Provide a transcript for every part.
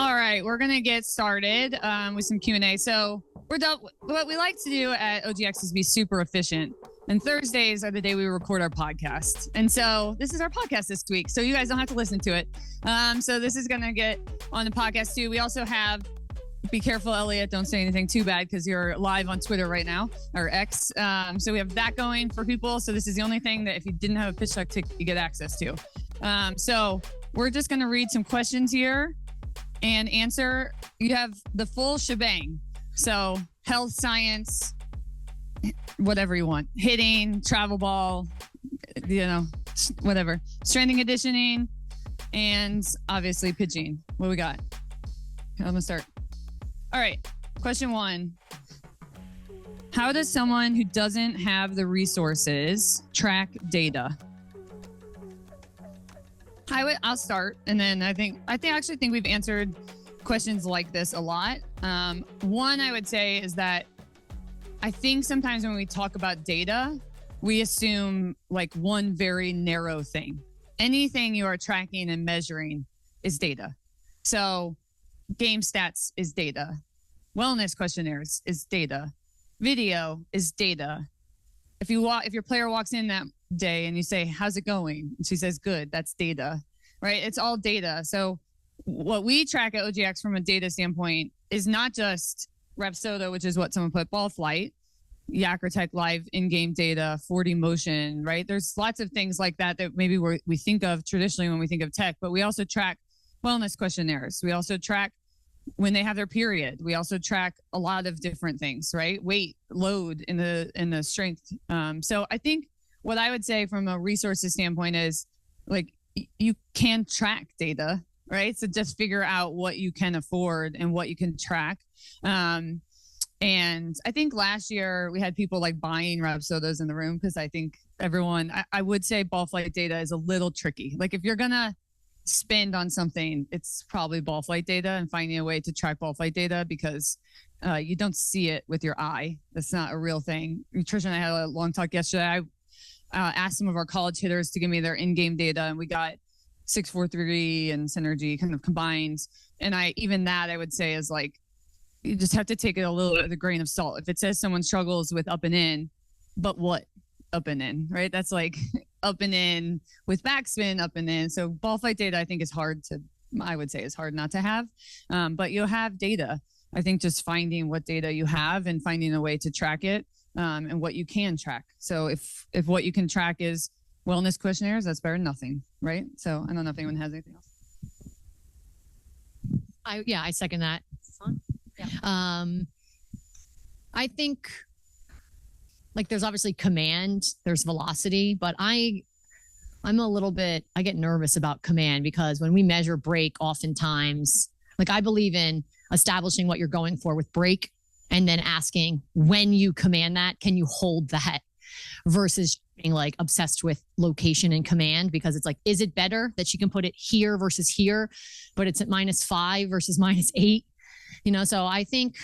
All right, we're going to get started with some Q&A. So we're done. What we like to do at OGX is be super efficient. And Thursdays are the day we record our podcast. And so this is our podcast this week. So you guys don't have to listen to it. So this is going to get on the podcast too. We also have, be careful, Elliot, don't say anything too bad because you're live on Twitter right now, or X. So we have that going for people. So this is the only thing that if you didn't have a Pitchstock ticket, you get access to. So we're just going to read some questions here and answer. You have the full shebang. So health, science, whatever you want, hitting, travel ball, whatever, strength and conditioning, and obviously pitching. What we got? I'm gonna start. All right. Question 1. How does someone who doesn't have the resources track data? I'll start, and then I actually think we've answered questions like this a lot. One I would say is that I think sometimes when we talk about data, we assume like one very narrow thing. Anything you are tracking and measuring is data. So game stats is data. Wellness questionnaires is data. Video is data. If your player walks in that day and you say, "How's it going?" and she says, "Good," that's data, right? It's all data. So what we track at OGX from a data standpoint is not just Rapsodo, which is what someone put, ball flight, Yakrotech live in-game data, 4D motion, right? There's lots of things like that maybe we think of traditionally when we think of tech, but we also track wellness questionnaires. We also track when they have their period. We also track a lot of different things, right? Weight, load in the strength. So I think what I would say from a resources standpoint is like you can track data, right? So just figure out what you can afford and what you can track. And I think last year we had people like buying Rapsodos in the room because I think I would say ball flight data is a little tricky. Like if you're going to spend on something, it's probably ball flight data and finding a way to track ball flight data because you don't see it with your eye. That's not a real thing. Tricia and I had a long talk yesterday. I asked some of our college hitters to give me their in-game data, and we got 643 and Synergy kind of combined. And I would say is like, you just have to take it a little bit with a grain of salt. If it says someone struggles with up and in, but what up and in, right? That's like up and in with backspin, up and in. So ball flight data, I think is hard not to have. But you'll have data. I think just finding what data you have and finding a way to track it and what you can track. So if what you can track is wellness questionnaires, that's better than nothing, right? So I don't know if anyone has anything else. I second that. Yeah. I think like there's obviously command, there's velocity, but I get nervous about command because when we measure break, oftentimes, like I believe in establishing what you're going for with break and then asking when you command that, can you hold that versus being like obsessed with location and command because it's like, is it better that she can put it here versus here, but it's at -5 versus -8? So I think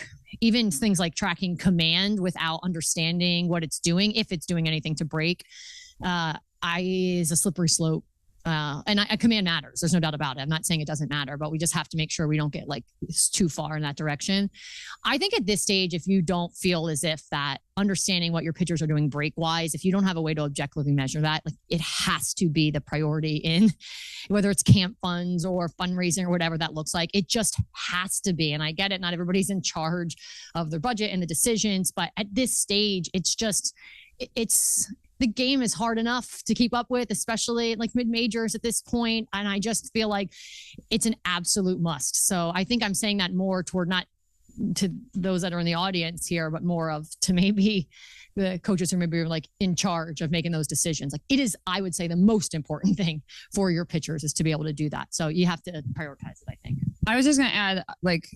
even things like tracking command without understanding what it's doing, if it's doing anything to break, is a slippery slope. And command matters. There's no doubt about it. I'm not saying it doesn't matter, but we just have to make sure we don't get like too far in that direction. I think at this stage, if you don't feel as if that understanding what your pitchers are doing break wise, if you don't have a way to objectively measure that, like it has to be the priority in whether it's camp funds or fundraising or whatever that looks like. It just has to be. And I get it. Not everybody's in charge of their budget and the decisions, but at this stage, the game is hard enough to keep up with, especially like mid-majors at this point. And I just feel like it's an absolute must. So I think I'm saying that more toward not to those that are in the audience here, but more of to maybe the coaches who maybe are like in charge of making those decisions. Like it is, I would say the most important thing for your pitchers is to be able to do that. So you have to prioritize it, I think. I was just going to add, like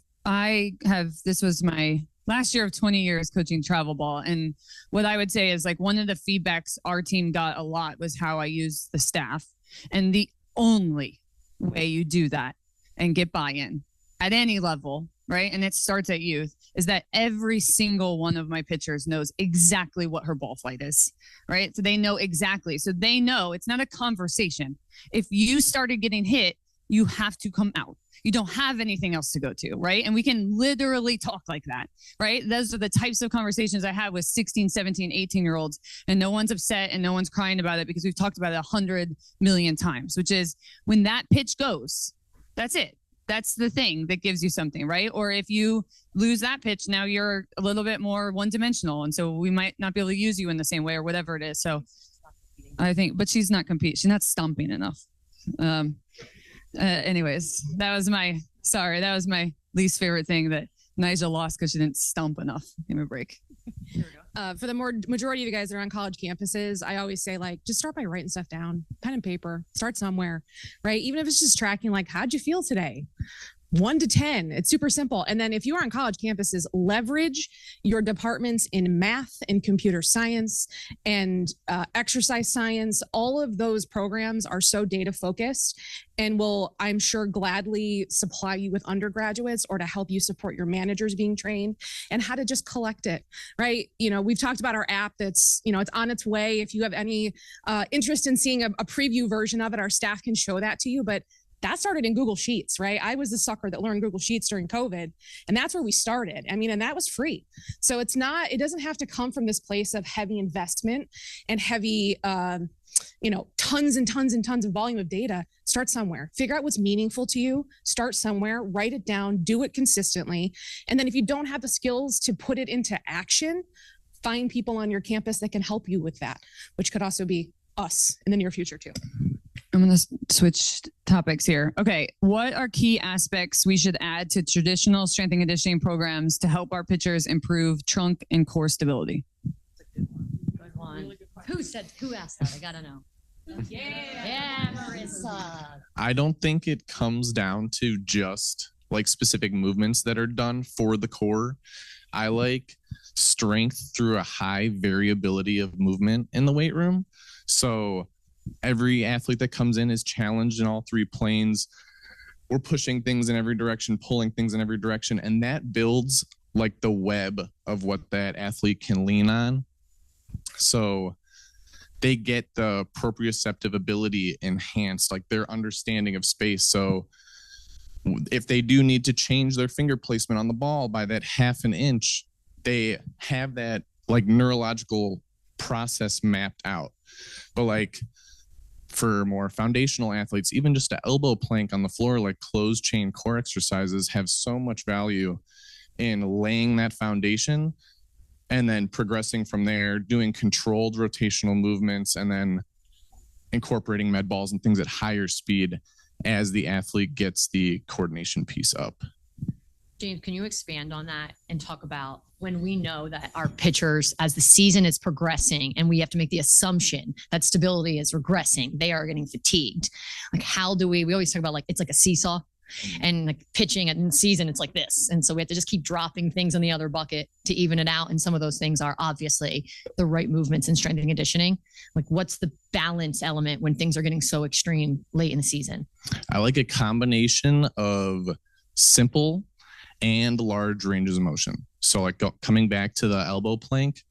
this was my last year of 20 years coaching travel ball. And what I would say is like one of the feedbacks our team got a lot was how I use the staff. And the only way you do that and get buy-in at any level, right? And it starts at youth, is that every single one of my pitchers knows exactly what her ball flight is, right? So they know exactly. So they know it's not a conversation. If you started getting hit, you have to come out. You don't have anything else to go to, right? And we can literally talk like that, right? Those are the types of conversations I have with 16, 17, 18-year-olds, and no one's upset and no one's crying about it because we've talked about it 100 million times, which is when that pitch goes, that's it. That's the thing that gives you something, right? Or if you lose that pitch, now you're a little bit more one-dimensional, and so we might not be able to use you in the same way or whatever it is. So I think, but she's not competing. She's not stomping enough. Anyways, that was my least favorite thing, that Nyjah lost because she didn't stomp enough. Give me a break. For the majority of you guys that are on college campuses, I always say, like, just start by writing stuff down, pen and paper, start somewhere, right? Even if it's just tracking, like, how'd you feel today? 1 to 10. It's super simple. And then if you are on college campuses, leverage your departments in math and computer science and exercise science. All of those programs are so data focused and will, I'm sure, gladly supply you with undergraduates or to help you support your managers being trained and how to just collect it, right? You know, we've talked about our app that's, you know, it's on its way. If you have any interest in seeing a preview version of it, our staff can show that to you. But that started in Google Sheets, right? I was the sucker that learned Google Sheets during COVID, and that's where we started. I mean, and that was free. So it doesn't have to come from this place of heavy investment and heavy, tons and tons and tons of volume of data. Start somewhere, figure out what's meaningful to you, start somewhere, write it down, do it consistently. And then if you don't have the skills to put it into action, find people on your campus that can help you with that, which could also be us in the near future too. I'm going to switch topics here. Okay. What are key aspects we should add to traditional strength and conditioning programs to help our pitchers improve trunk and core stability? Good one. Who asked that? I got to know. Yeah, Marissa. I don't think it comes down to just like specific movements that are done for the core. I like strength through a high variability of movement in the weight room. So every athlete that comes in is challenged in all three planes. We're pushing things in every direction, pulling things in every direction, and that builds like the web of what that athlete can lean on. So they get the proprioceptive ability enhanced, like their understanding of space. So if they do need to change their finger placement on the ball by that half an inch, they have that like neurological process mapped out. But like for more foundational athletes, even just an elbow plank on the floor, like closed chain core exercises have so much value in laying that foundation and then progressing from there, doing controlled rotational movements and then incorporating med balls and things at higher speed as the athlete gets the coordination piece up. James, can you expand on that and talk about when we know that our pitchers, as the season is progressing and we have to make the assumption that stability is regressing, they are getting fatigued. Like how do we always talk about like, it's like a seesaw and like pitching in season, it's like this. And so we have to just keep dropping things in the other bucket to even it out. And some of those things are obviously the right movements in strength and conditioning. Like what's the balance element when things are getting so extreme late in the season? I like a combination of simple and large ranges of motion. So like coming back to the elbow plank,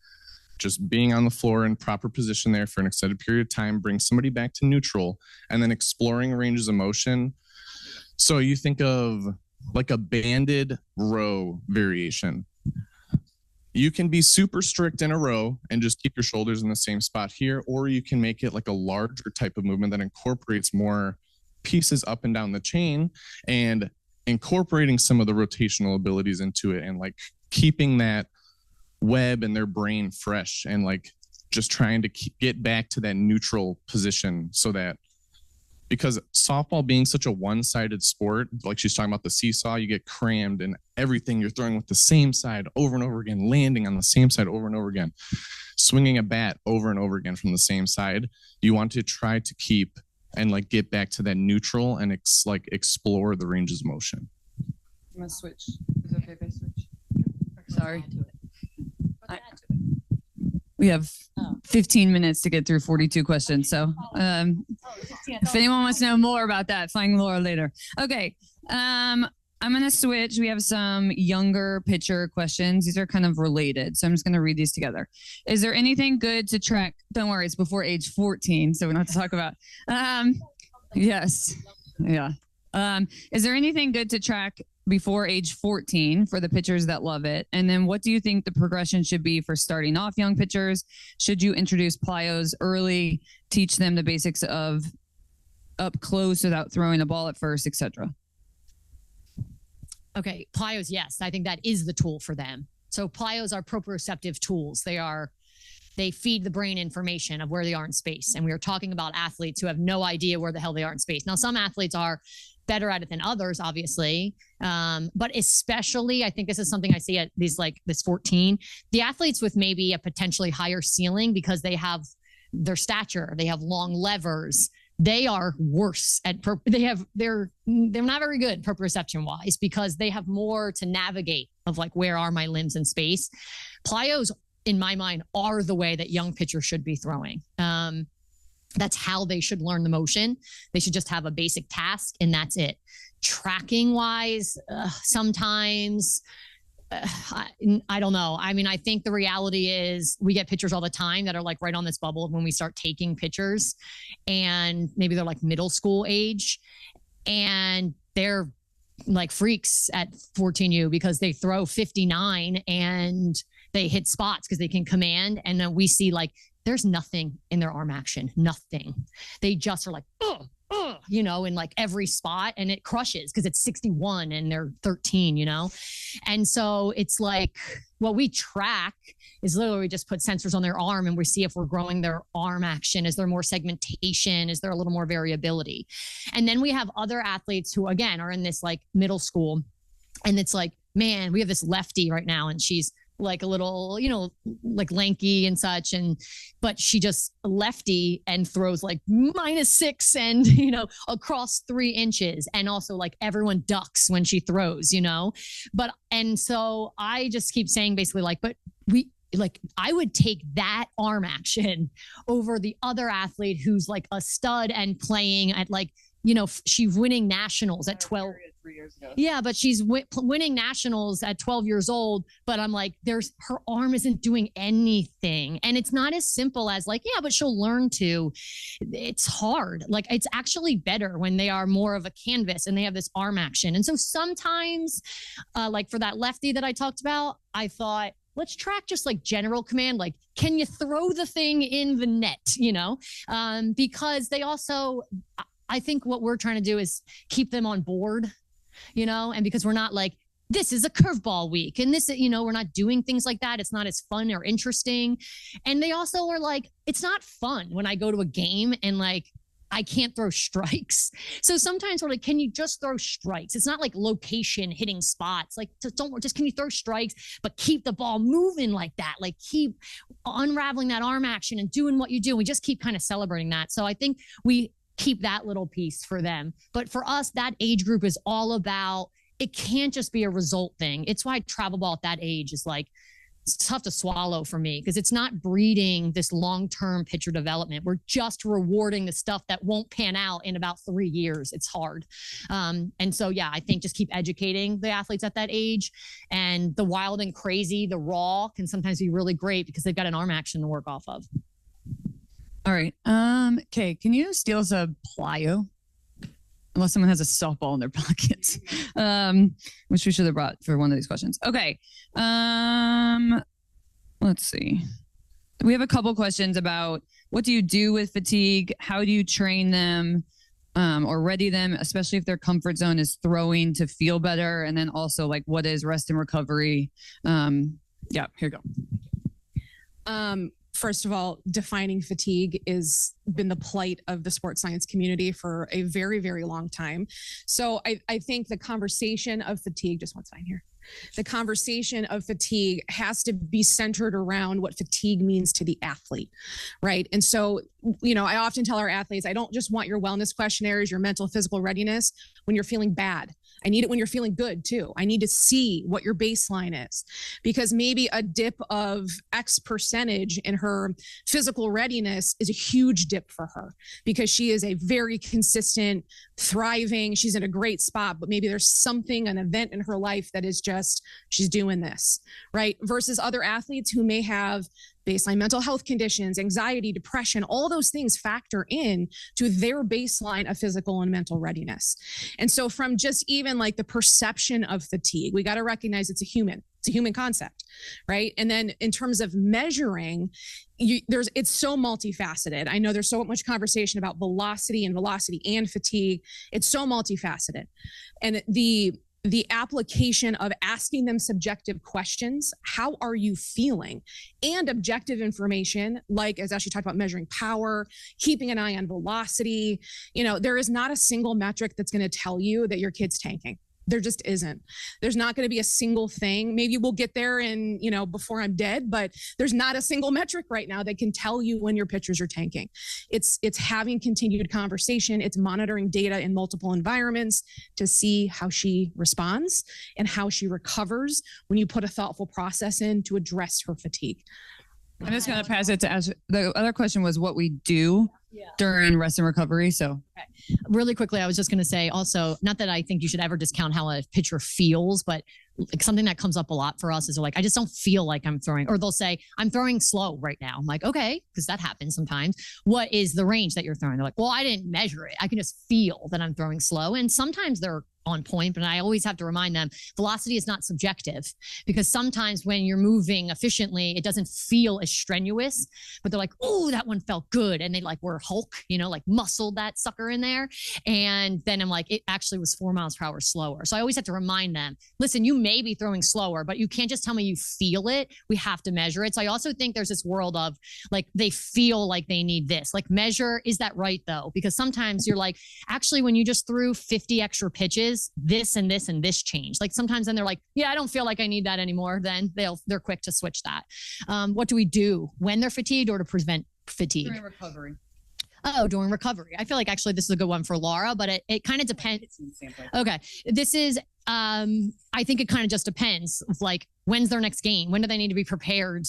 just being on the floor in proper position there for an extended period of time, bring somebody back to neutral, and then exploring ranges of motion. So you think of like a banded row variation. You can be super strict in a row and just keep your shoulders in the same spot here, or you can make it like a larger type of movement that incorporates more pieces up and down the chain and incorporating some of the rotational abilities into it and like keeping that web in their brain fresh and like just trying to get back to that neutral position so that, because softball being such a one-sided sport, like she's talking about the seesaw, you get crammed and everything you're throwing with the same side over and over again, landing on the same side over and over again, swinging a bat over and over again from the same side. You want to try to keep and like get back to that neutral and explore the ranges of motion. I'm gonna switch. Is it okay if I switch? Sorry. We have 15 minutes to get through 42 questions. So if anyone wants to know more about that, find Laura later. Okay. I'm going to switch. We have some younger pitcher questions. These are kind of related. So I'm just going to read these together. Is there anything good to track? Don't worry, it's before age 14. So we don't have to talk about. Yes. Yeah. Is there anything good to track before age 14 for the pitchers that love it? And then what do you think the progression should be for starting off young pitchers? Should you introduce plyos early, teach them the basics of up close without throwing the ball at first, etc.? Okay, plyos, yes. I think that is the tool for them. So plyos are proprioceptive tools. They feed the brain information of where they are in space. And we are talking about athletes who have no idea where the hell they are in space. Now, some athletes are better at it than others, obviously. But especially, I think this is something I see at these, like this 14, the athletes with maybe a potentially higher ceiling because they have their stature, they have long levers. They are worse at they're not very good proprioception wise because they have more to navigate of like, where are my limbs in space? Plyos, in my mind, are the way that young pitchers should be throwing. That's how they should learn the motion. They should just have a basic task and that's it. Tracking wise, sometimes I don't know. I mean, I think the reality is we get pitchers all the time that are like right on this bubble when we start taking pitchers and maybe they're like middle school age and they're like freaks at 14U because they throw 59 and they hit spots because they can command. And then we see like, there's nothing in their arm action, nothing. They just are like, in like every spot and it crushes because it's 61 and they're 13, And so it's like, what we track is literally we just put sensors on their arm and we see if we're growing their arm action. Is there more segmentation? Is there a little more variability? And then we have other athletes who, again, are in this like middle school. And it's like, man, we have this lefty right now and she's like a little, like lanky and such. But she just lefty and throws like -6 and, across 3 inches. And also like everyone ducks when she throws, and so I just keep saying basically like, but I would take that arm action over the other athlete who's like a stud and playing at like, she's winning nationals at 12. 3 years ago. Yeah, but she's winning nationals at 12 years old. But I'm like, her arm isn't doing anything. And it's not as simple as like, yeah, but she'll learn to. It's hard. Like, it's actually better when they are more of a canvas and they have this arm action. And so sometimes, like for that lefty that I talked about, I thought, let's track just like general command. Like, can you throw the thing in the net, because they also, I think what we're trying to do is keep them on board, and because we're not like, this is a curveball week and this, we're not doing things like that. It's not as fun or interesting. And they also are like, it's not fun when I go to a game and like, I can't throw strikes. So sometimes we're like, can you just throw strikes? It's not like location hitting spots. Like, just can you throw strikes, but keep the ball moving like that. Like, keep unraveling that arm action and doing what you do. We just keep kind of celebrating that. So I think we keep that little piece for them. But for us, that age group is all about, it can't just be a result thing. It's why travel ball at that age is like, it's tough to swallow for me because it's not breeding this long-term pitcher development. We're just rewarding the stuff that won't pan out in about 3 years. It's hard. And so, yeah, I think just keep educating the athletes at that age. And the wild and crazy, the raw can sometimes be really great because they've got an arm action to work off of. All right. Okay. Can you steal us a plyo? Unless someone has a softball in their pockets, which we should have brought for one of these questions. Okay. Let's see. We have a couple questions about what do you do with fatigue? How do you train them or ready them, especially if their comfort zone is throwing to feel better? And then also like, what is rest and recovery? Yeah, here you go. First of all, defining fatigue has been the plight of the sports science community for a very, very long time. So I think the conversation of fatigue, just one sign here. The conversation of fatigue has to be centered around what fatigue means to the athlete, right? And so, I often tell our athletes, I don't just want your wellness questionnaires, your mental, physical readiness when you're feeling bad. I need it when you're feeling good too. I need to see what your baseline is because maybe a dip of X percentage in her physical readiness is a huge dip for her because she is a very consistent, thriving, she's in a great spot, but maybe there's something, an event in her life that is just, she's doing this, right? Versus other athletes who may have baseline mental health conditions, anxiety, depression, all those things factor in to their baseline of physical and mental readiness. And so from just even like the perception of fatigue, we got to recognize it's a human concept, right? And then in terms of measuring, it's so multifaceted. I know there's so much conversation about velocity and fatigue. It's so multifaceted. And the application of asking them subjective questions, how are you feeling? And objective information, like as Ashley talked about, measuring power, keeping an eye on velocity. There is not a single metric that's going to tell you that your kid's tanking. There just isn't. There's not going to be a single thing. Maybe we'll get there before I'm dead, but there's not a single metric right now that can tell you when your pitchers are tanking. It's having continued conversation. It's monitoring data in multiple environments to see how she responds and how she recovers when you put a thoughtful process in to address her fatigue. I'm just going to pass it to Ash. The other question was what we do during rest and recovery. So really quickly, I was just going to say also, not that I think you should ever discount how a pitcher feels, but like something that comes up a lot for us is like, I just don't feel like I'm throwing, or they'll say, I'm throwing slow right now. I'm like, okay, because that happens sometimes. What is the range that you're throwing? They're like, well, I didn't measure it. I can just feel that I'm throwing slow. And sometimes they're on point, but I always have to remind them velocity is not subjective, because sometimes when you're moving efficiently, it doesn't feel as strenuous, but they're like, oh, that one felt good. And they like were Hulk, like muscled that sucker in there. And then I'm like, it actually was 4 miles per hour slower. So I always have to remind them, listen, you may be throwing slower, but you can't just tell me you feel it. We have to measure it. So I also think there's this world of like, they feel like they need this, like measure, is that right though? Because sometimes you're like, actually, when you just threw 50 extra pitches, this and this and this change. Like sometimes then they're like, yeah, I don't feel like I need that anymore. Then they're quick to switch that. What do we do when they're fatigued or to prevent fatigue? During recovery. Oh, during recovery. I feel like actually this is a good one for Laura, but it kind of depends. Okay. This is, I think it kind of just depends. Like, when's their next game? When do they need to be prepared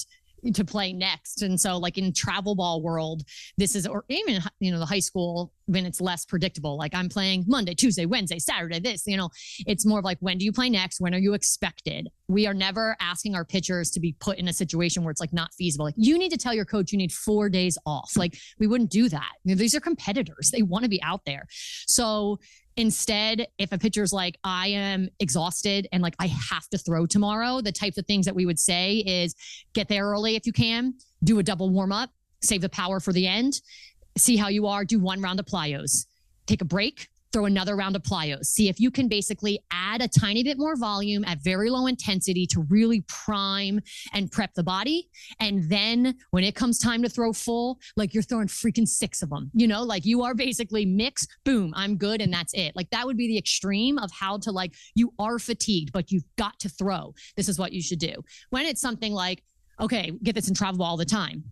to play next? And so like in travel ball world, this is, or even, the high school, when it's less predictable, like I'm playing Monday, Tuesday, Wednesday, Saturday, it's more of like, when do you play next? When are you expected? We are never asking our pitchers to be put in a situation where it's like not feasible. Like, you need to tell your coach you need 4 days off. Like, we wouldn't do that. These are competitors. They want to be out there. So instead, if a pitcher's like, I am exhausted and like I have to throw tomorrow, the types of things that we would say is get there early if you can, do a double warm up, save the power for the end, see how you are, do 1 round of plyos, take a break, throw another round of plyos. See if you can basically add a tiny bit more volume at very low intensity to really prime and prep the body. And then when it comes time to throw full, like you're throwing freaking 6 of them, like you are basically mix, boom, I'm good. And that's it. Like that would be the extreme of how to like, you are fatigued, but you've got to throw. This is what you should do. When it's something like, okay, get this in travel ball all the time.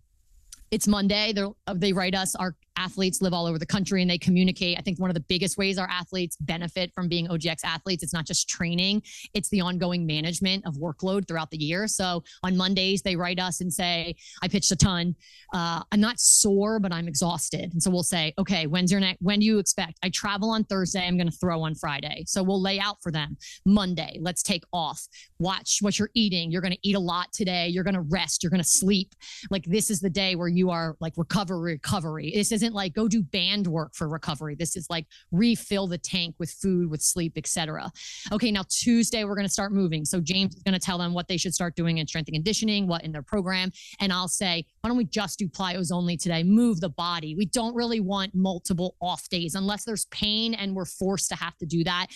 It's Monday. They write us. Our athletes live all over the country and they communicate. I think one of the biggest ways our athletes benefit from being OGX athletes, it's not just training, it's the ongoing management of workload throughout the year. So on Mondays, they write us and say, I pitched a ton. I'm not sore, but I'm exhausted. And so we'll say, okay, when do you expect? I travel on Thursday. I'm going to throw on Friday. So we'll lay out for them Monday. Let's take off. Watch what you're eating. You're going to eat a lot today. You're going to rest. You're going to sleep. Like this is the day where you are like recovery. This isn't like go do band work for recovery. This is like refill the tank with food, with sleep, etc. Okay, now Tuesday we're going to start moving. So James is going to tell them what they should start doing in strength and conditioning, what in their program, and I'll say, why don't we just do plyos only today? Move the body. We don't really want multiple off days unless there's pain and we're forced to have to do that.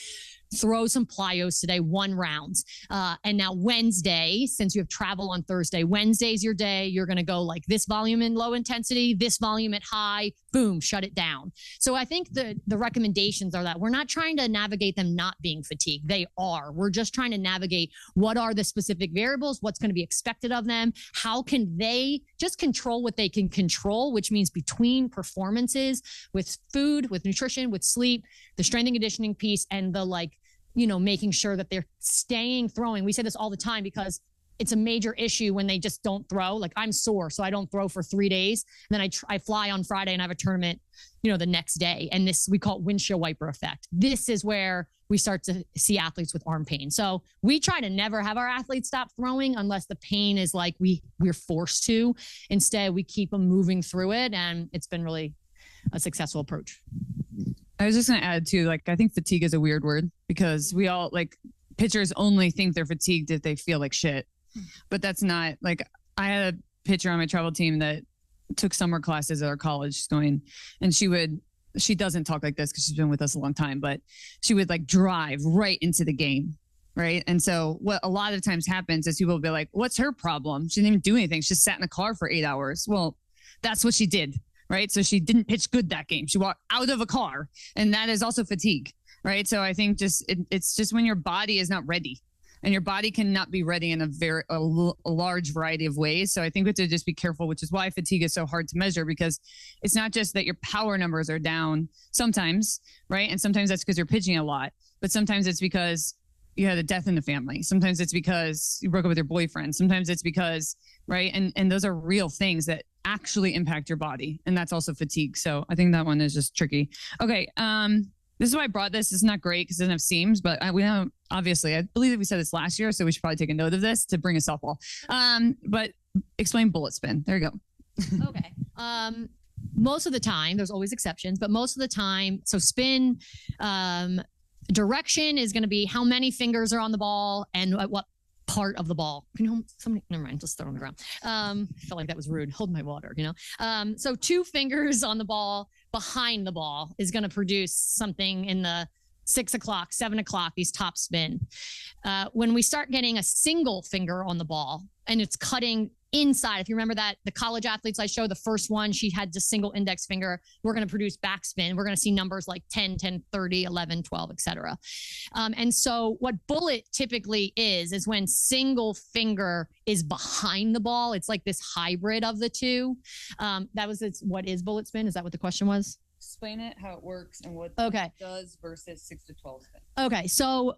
Throw some plyos today, 1 round. And now Wednesday, since you have travel on Thursday, Wednesday's your day. You're going to go like this volume in low intensity, this volume at high, boom, shut it down. So I think the recommendations are that we're not trying to navigate them not being fatigued. They are. We're just trying to navigate what are the specific variables, what's going to be expected of them, how can they just control what they can control, which means between performances with food, with nutrition, with sleep, the strength and conditioning piece, and the making sure that they're staying throwing. We say this all the time because it's a major issue when they just don't throw. Like I'm sore, so I don't throw for 3 days. And then I fly on Friday and I have a tournament, the next day. And this, we call it windshield wiper effect. This is where we start to see athletes with arm pain. So we try to never have our athletes stop throwing unless the pain is like we're forced to. Instead, we keep them moving through it. And it's been really a successful approach. I was just going to add too, like, I think fatigue is a weird word because we all like pitchers only think they're fatigued if they feel like shit, but that's not like, I had a pitcher on my travel team that took summer classes at our college. She's going, and she doesn't talk like this because she's been with us a long time, but she would like drive right into the game. Right. And so what a lot of times happens is people will be like, what's her problem? She didn't even do anything. She just sat in the car for 8 hours. Well, that's what she did. Right. So she didn't pitch good that game. She walked out of a car, and that is also fatigue. Right. So I think it's just when your body is not ready, and your body cannot be ready in a large variety of ways. So I think we have to just be careful, which is why fatigue is so hard to measure, because it's not just that your power numbers are down sometimes. Right. And sometimes that's because you're pitching a lot, but sometimes it's because you had a death in the family. Sometimes it's because you broke up with your boyfriend. Sometimes it's because, right. And those are real things that actually impact your body. And that's also fatigue. So I think that one is just tricky. Okay. This is why I brought this. It's not great because it doesn't have seams, but we have, obviously, I believe that we said this last year, so we should probably take a note of this to bring a softball. But explain bullet spin. There you go. Okay. Most of the time, there's always exceptions, but most of the time, so spin, direction is going to be how many fingers are on the ball and at what part of the ball. Somebody, never mind, just throw it on the ground. I felt like that was rude. Hold my water, So 2 fingers on the ball behind the ball is going to produce something in the 6 o'clock, 7 o'clock, these top spin. When we start getting a single finger on the ball and it's cutting inside, if you remember that, the college athletes I showed, the first one, she had just single index finger. We're going to produce backspin. We're going to see numbers like 10, 10, 30, 11, 12, et cetera. And so what bullet typically is when single finger is behind the ball. It's like this hybrid of the two. What is bullet spin? Is that what the question was? Explain it, how it works, and what it does versus 6 to 12 spin. Okay, so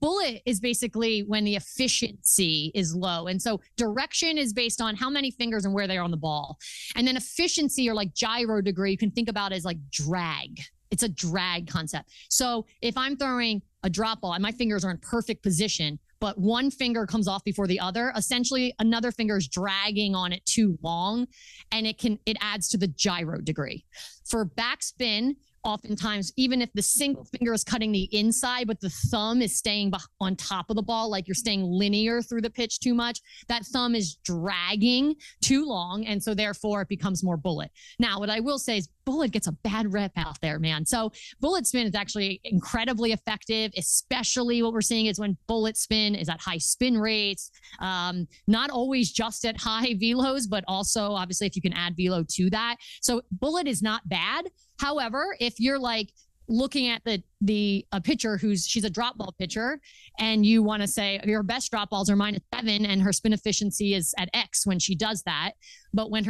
bullet is basically when the efficiency is low. And so direction is based on how many fingers and where they are on the ball. And then efficiency, or like gyro degree, you can think about as like drag. It's a drag concept. So if I'm throwing a drop ball and my fingers are in perfect position, but one finger comes off before the other, essentially another finger is dragging on it too long, and it adds to the gyro degree. For backspin, oftentimes, even if the single finger is cutting the inside, but the thumb is staying on top of the ball, like you're staying linear through the pitch too much, that thumb is dragging too long. And so therefore it becomes more bullet. Now, what I will say is bullet gets a bad rep out there, man. So bullet spin is actually incredibly effective, especially what we're seeing is when bullet spin is at high spin rates, not always just at high velos, but also obviously if you can add velo to that. So bullet is not bad. However, if you're like looking at a pitcher she's a drop ball pitcher, and you want to say your best drop balls are -7 and her spin efficiency is at X when she does that. But when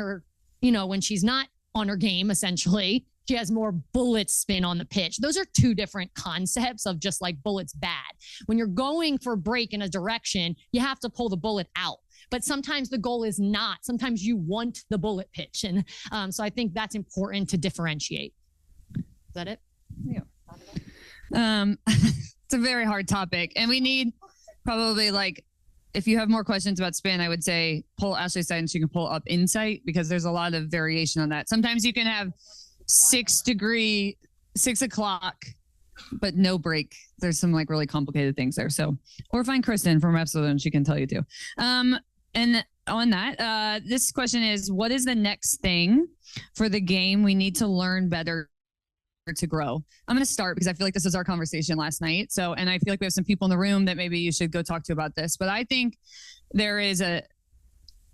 when she's not on her game, essentially, she has more bullet spin on the pitch. Those are 2 different concepts of just like bullets bad. When you're going for a break in a direction, you have to pull the bullet out. But sometimes the goal is not. Sometimes you want the bullet pitch. And so I think that's important to differentiate. Is that it? Yeah. It's a very hard topic. And we need probably like, if you have more questions about spin, I would say pull Ashley's side and she can pull up insight, because there's a lot of variation on that. Sometimes you can have 6 o'clock, but no break. There's some like really complicated things there. So, or find Kristen from Epsilon and she can tell you too. And on that, this question is, what is the next thing for the game we need to learn better to grow? I'm going to start because I feel like this was our conversation last night. So, and I feel like we have some people in the room that maybe you should go talk to about this, but I think there is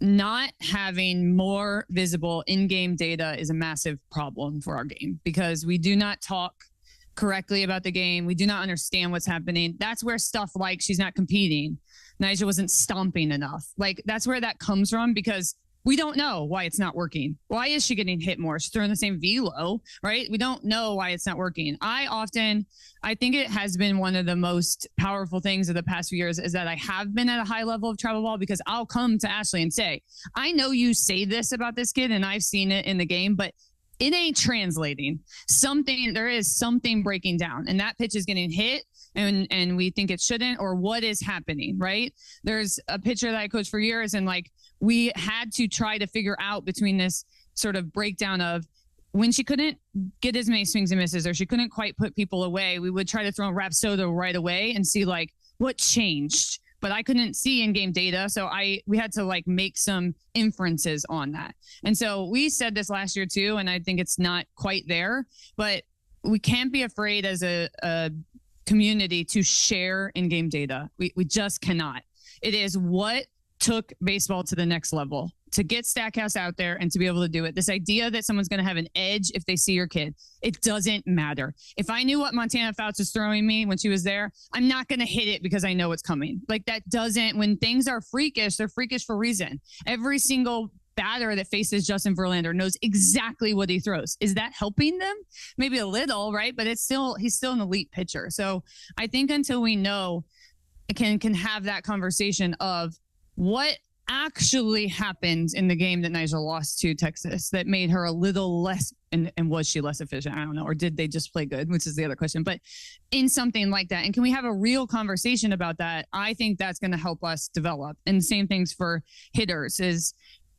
not having more visible in-game data is a massive problem for our game, because we do not talk correctly about the game. We do not understand what's happening. That's where stuff like she's not competing, Nyjah wasn't stomping enough. Like that's where that comes from, because We don't know why it's not working. Why is she getting hit more? She's throwing the same velo, right? We don't know why it's not working. I think it has been one of the most powerful things of the past few years is that I have been at a high level of travel ball because I'll come to Ashley and say, I know you say this about this kid and I've seen it in the game, but it ain't translating. There is something breaking down and that pitch is getting hit and we think it shouldn't, or what is happening, right? There's a pitcher that I coached for years and like, we had to try to figure out between this sort of breakdown of when she couldn't get as many swings and misses or she couldn't quite put people away, we would try to throw a Rapsodo right away and see like what changed. But I couldn't see in-game data. So we had to like make some inferences on that. And so we said this last year too, and I think it's not quite there, but we can't be afraid as a community to share in-game data. We just cannot. It is what took baseball to the next level, to get Stackhouse out there and to be able to do it. This idea that someone's going to have an edge if they see your kid, it doesn't matter. If I knew what Montana Fouts was throwing me when she was there, I'm not going to hit it because I know it's coming. Like that doesn't, when things are freakish, they're freakish for a reason. Every single batter that faces Justin Verlander knows exactly what he throws. Is that helping them? Maybe a little, right? But he's still an elite pitcher. So I think until we know, can have that conversation of what actually happened in the game that Nigel lost to Texas that made her a little less, and was she less efficient? I don't know. Or did they just play good, which is the other question. But in something like that, and can we have a real conversation about that? I think that's going to help us develop. And the same things for hitters is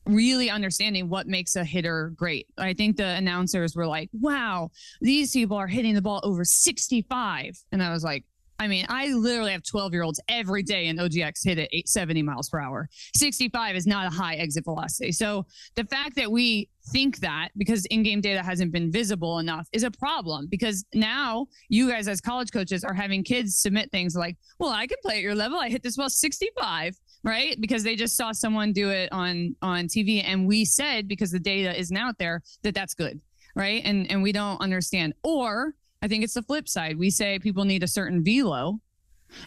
really understanding what makes a hitter great. I think the announcers were like, wow, these people are hitting the ball over 65. And I was like, I mean, I literally have 12-year-olds every day in OGX hit at 70 miles per hour. 65 is not a high exit velocity. So the fact that we think that because in-game data hasn't been visible enough is a problem, because now you guys as college coaches are having kids submit things like, well, I can play at your level. I hit this ball 65, right? Because they just saw someone do it on TV. And we said, because the data isn't out there, that that's good, right? And we don't understand. Or I think it's the flip side. We say people need a certain velo,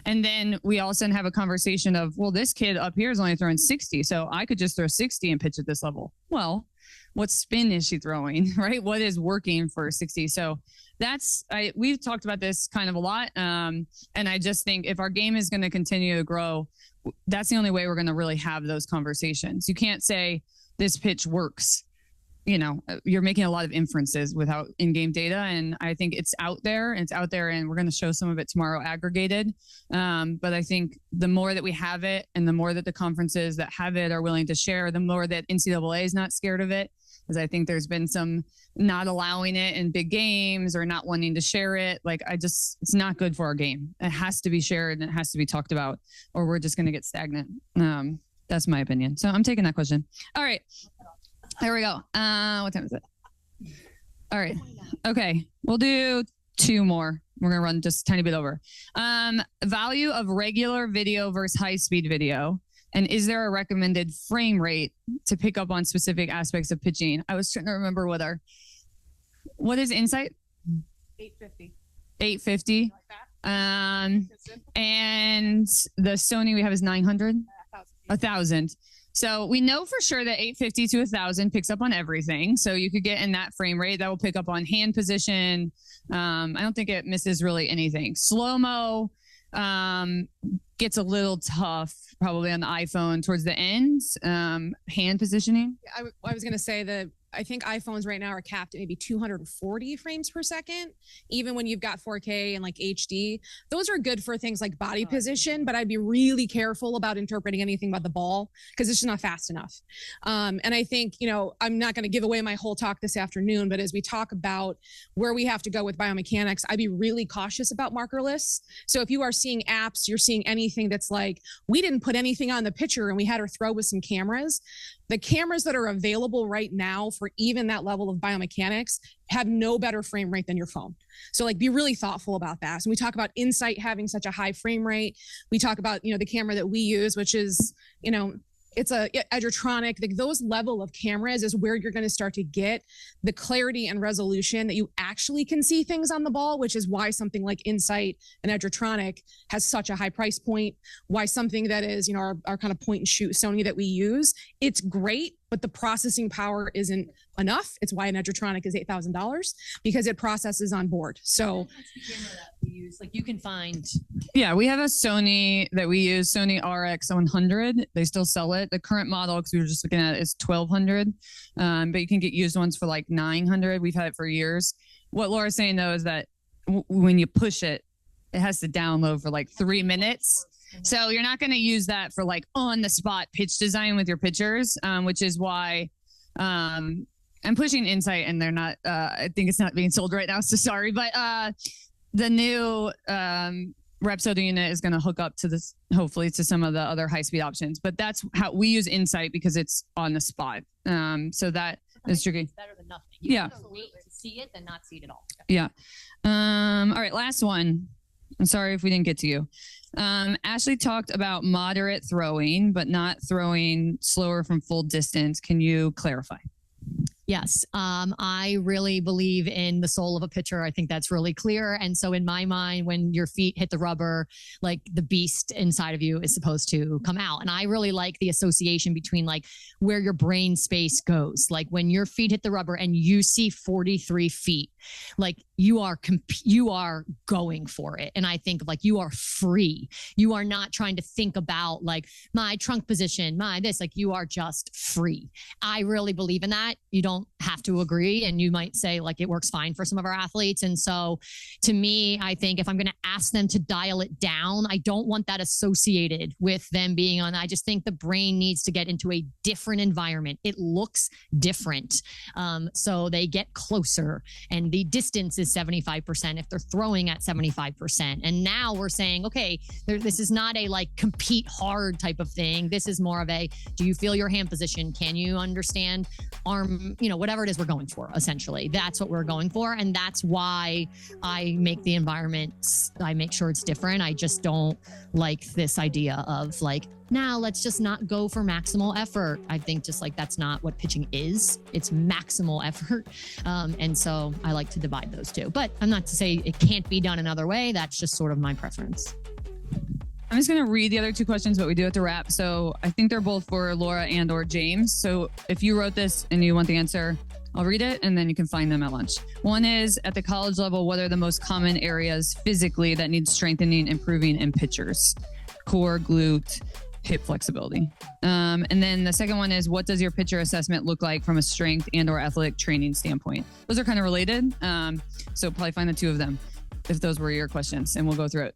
and then we all of a sudden have a conversation of, well, this kid up here is only throwing 60, so I could just throw 60 and pitch at this level. Well, what spin is she throwing, right? What is working for 60? So we've talked about this kind of a lot, and I just think if our game is going to continue to grow, that's the only way we're going to really have those conversations. You can't say this pitch works. You know, you're making a lot of inferences without in-game data. And I think it's out there and we're going to show some of it tomorrow aggregated. But I think the more that we have it and the more that the conferences that have it are willing to share, the more that NCAA is not scared of it. Because I think there's been some not allowing it in big games or not wanting to share it. Like it's not good for our game. It has to be shared and it has to be talked about, or we're just going to get stagnant. That's my opinion. So I'm taking that question. All right. There we go. What time is it? All right. Okay. We'll do 2 more. We're going to run just a tiny bit over. Value of regular video versus high-speed video. And is there a recommended frame rate to pick up on specific aspects of pitching? I was trying to remember what is Insight? 850. 850. Like that? And the Sony we have is 900? 1,000. So we know for sure that 850 to 1,000 picks up on everything. So you could get in that frame rate. That will pick up on hand position. I don't think it misses really anything. Slow-mo gets a little tough probably on the iPhone towards the end. Hand positioning. I was going to say that I think iPhones right now are capped at maybe 240 frames per second, even when you've got 4K and like HD. Those are good for things like body position, but I'd be really careful about interpreting anything about the ball because it's just not fast enough. And I think, I'm not going to give away my whole talk this afternoon, but as we talk about where we have to go with biomechanics, I'd be really cautious about markerless. So if you are seeing apps, you're seeing anything that's like, we didn't put anything on the pitcher and we had her throw with some cameras. The cameras that are available right now for even that level of biomechanics have no better frame rate than your phone. So like be really thoughtful about that. So we talk about Insight having such a high frame rate. We talk about, the camera that we use, which is, it's a Edgertronic. Like those level of cameras is where you're going to start to get the clarity and resolution that you actually can see things on the ball, which is why something like Insight and Edgertronic has such a high price point. Why something that is, our kind of point and shoot Sony that we use, it's great, but the processing power isn't enough. It's why an Edgertronic is $8,000 because it processes on board. So like you can find. Yeah, we have a Sony that we use, Sony RX 100. They still sell it. The current model, because we were just looking at it, is 1,200. But you can get used ones for like 900. We've had it for years. What Laura's saying though is that when you push it, it has to download for like 3 minutes. So you're not going to use that for like on the spot pitch design with your pitchers, which is why I'm pushing Insight and they're not, I think it's not being sold right now. So sorry, but the new Repsoda unit is going to hook up to this, hopefully to some of the other high speed options, but that's how we use Insight because it's on the spot. So that is tricky. It's better than nothing. You Yeah. wait to see it than not see it at all. Yeah. All right. Last one. I'm sorry if we didn't get to you. Ashley talked about moderate throwing, but not throwing slower from full distance. Can you clarify? Yes. I really believe in the soul of a pitcher. I think that's really clear. And so in my mind, when your feet hit the rubber, like the beast inside of you is supposed to come out. And I really like the association between like where your brain space goes. Like when your feet hit the rubber and you see 43 feet, like you are going for it. And I think like you are free. You are not trying to think about like my trunk position, my this, like you are just free. I really believe in that. You don't have to agree. And you might say like it works fine for some of our athletes. And so to me, I think if I'm going to ask them to dial it down, I don't want that associated with them being on. I just think the brain needs to get into a different environment. It looks different. So they get closer and the distance is 75% if they're throwing at 75%. And now we're saying, okay, this is not a like compete hard type of thing. This is more of a, do you feel your hand position? Can you understand arm, whatever it is we're going for, essentially. That's what we're going for. And that's why I make the environment, I make sure it's different. I just don't like this idea of like, now let's just not go for maximal effort. I think just like that's not what pitching is. It's maximal effort. And so I like to divide those two. But I'm not to say it can't be done another way. That's just sort of my preference. I'm just going to read the other two questions, but we do have to wrap. So I think they're both for Laura and or James. So if you wrote this and you want the answer, I'll read it and then you can find them at lunch. One is at the college level, what are the most common areas physically that need strengthening, improving in pitchers? Core, glute, hip flexibility. And then the second one is what does your pitcher assessment look like from a strength and or athletic training standpoint? Those are kind of related. So probably find the two of them if those were your questions and we'll go through it.